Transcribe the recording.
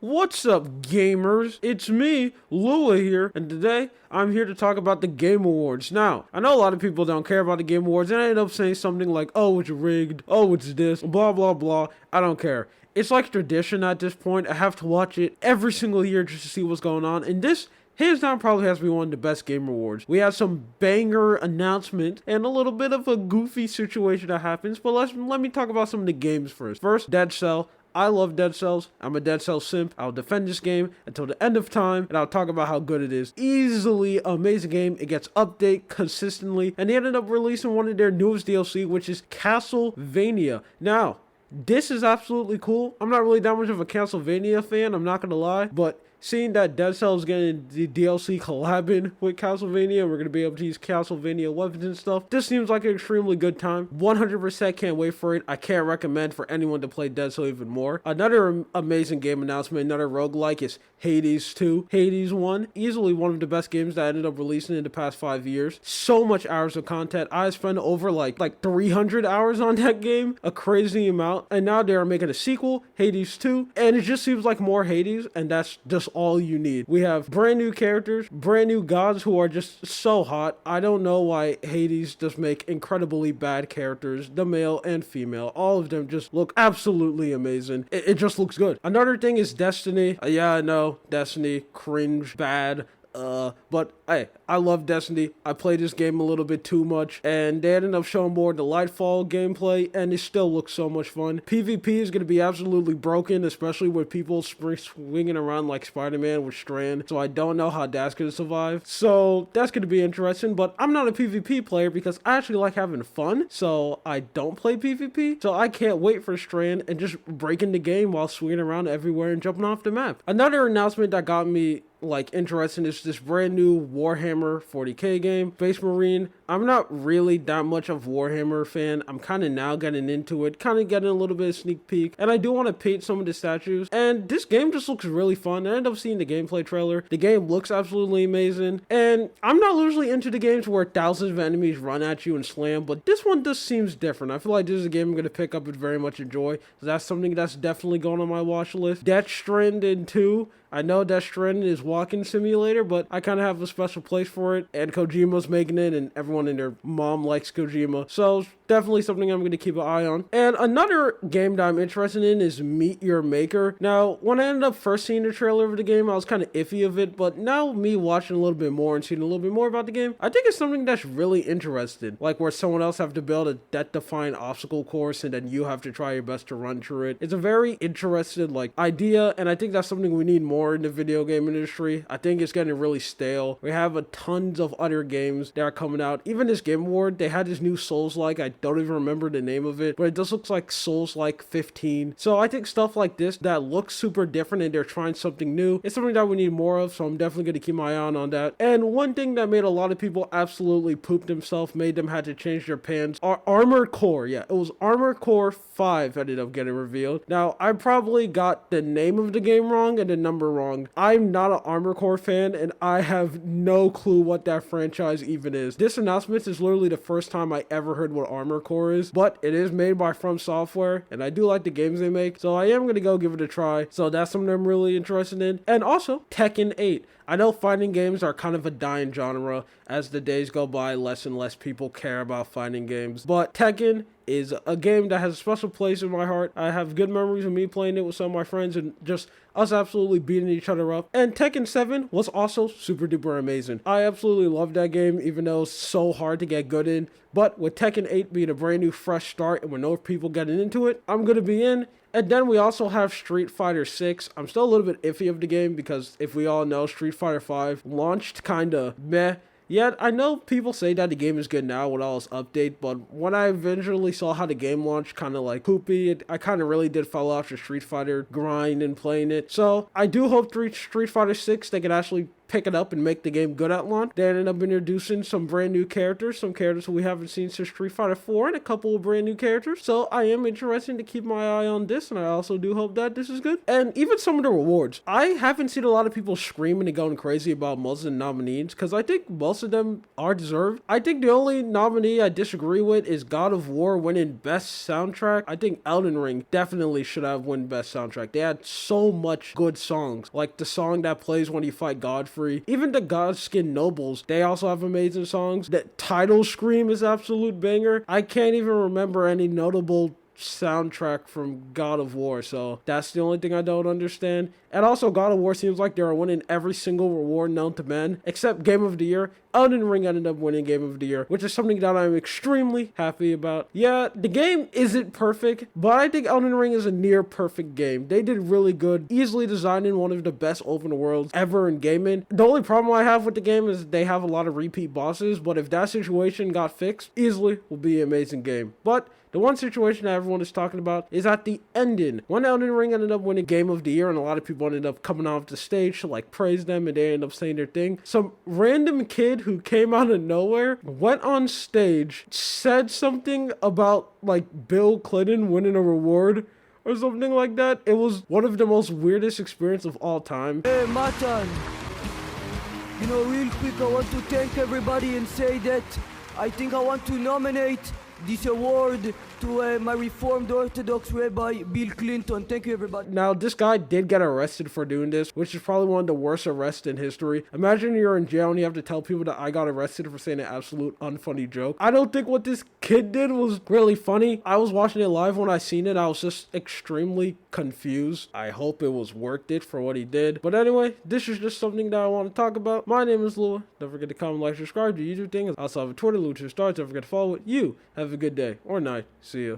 What's up, gamers? It's me, Lua here, and today I'm here to talk about the Game Awards. Now, I know a lot of people don't care about the Game Awards, and I end up saying something like, oh, it's rigged, oh, it's this, blah, blah, blah. I don't care. It's like tradition at this point. I have to watch it every single year just to see what's going on, and this hands down probably has to be one of the best game awards. We have some banger announcement and a little bit of a goofy situation that happens, but let me talk about some of the games first. First, Dead Cell. I love Dead Cells. I'm a Dead Cells simp. I'll defend this game until the end of time, and I'll talk about how good it is. Easily amazing game. It gets update consistently, and they ended up releasing one of their newest DLC, which is Castlevania. Now, this is absolutely cool. I'm not really that much of a Castlevania fan, I'm not gonna lie, but seeing that Dead Cells getting the DLC collabing with Castlevania, we're going to be able to use Castlevania weapons and stuff. This seems like an extremely good time. 100% can't wait for it. I can't recommend for anyone to play Dead Cells even more. Another amazing game announcement, another roguelike is Hades 2. Hades 1, easily one of the best games that ended up releasing in the past 5 years. So much hours of content. I spent over like 300 hours on that game, a crazy amount. And now they're making a sequel, Hades 2, and it just seems like more Hades, and that's just all you need. We have brand new characters, brand new gods who are just so hot. I don't know why Hades just make incredibly bad characters, the male and female. All of them just look absolutely amazing. It just looks good. Another thing is Destiny. Yeah, I know, Destiny, cringe, bad. But hey, I love Destiny. I played this game a little bit too much, and they ended up showing more Lightfall gameplay, and it still looks so much fun. PvP is going to be absolutely broken, especially with people swinging around like Spider-Man with Strand, so I don't know how that's going to survive. So that's going to be interesting, but I'm not a PvP player because I actually like having fun, so I don't play PvP, so I can't wait for Strand and just breaking the game while swinging around everywhere and jumping off the map. Another announcement that got me interesting is this brand new Warhammer 40k game, Space Marine. I'm not really that much of Warhammer fan. I'm kind of now getting into it, kind of getting a little bit of sneak peek, and I do want to paint some of the statues, and this game just looks really fun. I ended up seeing the gameplay trailer. The game looks absolutely amazing, and I'm not usually into the games where thousands of enemies run at you and slam, but this one just seems different. I feel like this is a game I'm going to pick up and very much enjoy, so that's something that's definitely going on my watch list. Death Stranding 2. I know Death Stranding is walking simulator, but I kind of have a special place for it, and Kojima's making it, and everyone and their mom likes Kojima, so definitely something I'm going to keep an eye on. And another game that I'm interested in is Meet Your Maker. Now, when I ended up first seeing the trailer of the game, I was kind of iffy of it, but now me watching a little bit more and seeing a little bit more about the game, I think it's something that's really interesting, like where someone else have to build a death-defying obstacle course, and then you have to try your best to run through it. It's a very interesting idea, and I think that's something we need more in the video game industry. I think it's getting really stale. We have a tons of other games that are coming out. Even this Game Award, they had this new Souls-like. I don't even remember the name of it, but it just looks like Souls-like 15. So I think stuff like this that looks super different and they're trying something new, it's something that we need more of, so I'm definitely going to keep my eye on that. And one thing that made a lot of people absolutely poop themselves, made them had to change their pants, are Armored Core. Yeah, it was Armored Core 5 ended up getting revealed. Now, I probably got the name of the game wrong and the number wrong. I'm not an Armored Core fan, and I have no clue what that franchise even is. This announcement is literally the first time I ever heard what Armored Core is, but it is made by From Software, and I do like the games they make, so I am going to go give it a try. So that's something I'm really interested in. And also, Tekken 8. I know fighting games are kind of a dying genre. As the days go by, less and less people care about fighting games, but Tekken is a game that has a special place in my heart. I have good memories of me playing it with some of my friends and just us absolutely beating each other up. And Tekken 7 was also super duper amazing. I absolutely love that game, even though it's so hard to get good in. But with Tekken 8 being a brand new fresh start and with no people getting into it, I'm going to be in. And then we also have Street Fighter 6. I'm still a little bit iffy of the game because if we all know, Street Fighter 5 launched kind of meh. Yet, I know people say that the game is good now with all its update, but when I eventually saw how the game launched kind of like poopy, I kind of really did fall off the Street Fighter grind and playing it. So, I do hope Street Fighter 6, they can actually pick it up and make the game good at launch. They ended up introducing some brand new characters, some characters who we haven't seen since Street Fighter 4, and a couple of brand new characters. So I am interested to keep my eye on this, and I also do hope that this is good. And even some of the rewards. I haven't seen a lot of people screaming and going crazy about most of the nominees, because I think most of them are deserved. I think the only nominee I disagree with is God of War winning Best Soundtrack. I think Elden Ring definitely should have won Best Soundtrack. They had so much good songs, like the song that plays when you fight Godfrey. Even the Godskin Nobles, they also have amazing songs. The title scream is absolute banger. I can't even remember any notable soundtrack from God of War, so that's the only thing I don't understand. And also, God of War seems like they're winning every single reward known to man, except Game of the Year. Elden Ring ended up winning Game of the Year, which is something that I'm extremely happy about. Yeah, the game isn't perfect, but I think Elden Ring is a near perfect game. They did really good, easily designing one of the best open worlds ever in gaming. The only problem I have with the game is they have a lot of repeat bosses, but if that situation got fixed, easily will be an amazing game. But the one situation that everyone is talking about is at the ending. When Elden Ring ended up winning Game of the Year, and a lot of people ended up coming off the stage to like praise them, and they ended up saying their thing. Some random kid who came out of nowhere went on stage, said something about like Bill Clinton winning a reward or something like that. It was one of the most weirdest experiences of all time. Hey, Matan. Real quick, I want to thank everybody and say that I think I want to nominate this award to my Reformed Orthodox Rabbi Bill Clinton. Thank you, everybody. Now, this guy did get arrested for doing this, which is probably one of the worst arrests in history. Imagine you're in jail and you have to tell people that I got arrested for saying an absolute unfunny joke. I don't think what this kid did was really funny. I was watching it live when I seen it. I was just extremely confused. I hope it was worth it for what he did. But anyway, this is just something that I want to talk about. My name is Lua. Don't forget to comment, like, subscribe, do YouTube things. I also have a Twitter, Lucha Stars. Don't forget to follow it. You have a good day or night. See you.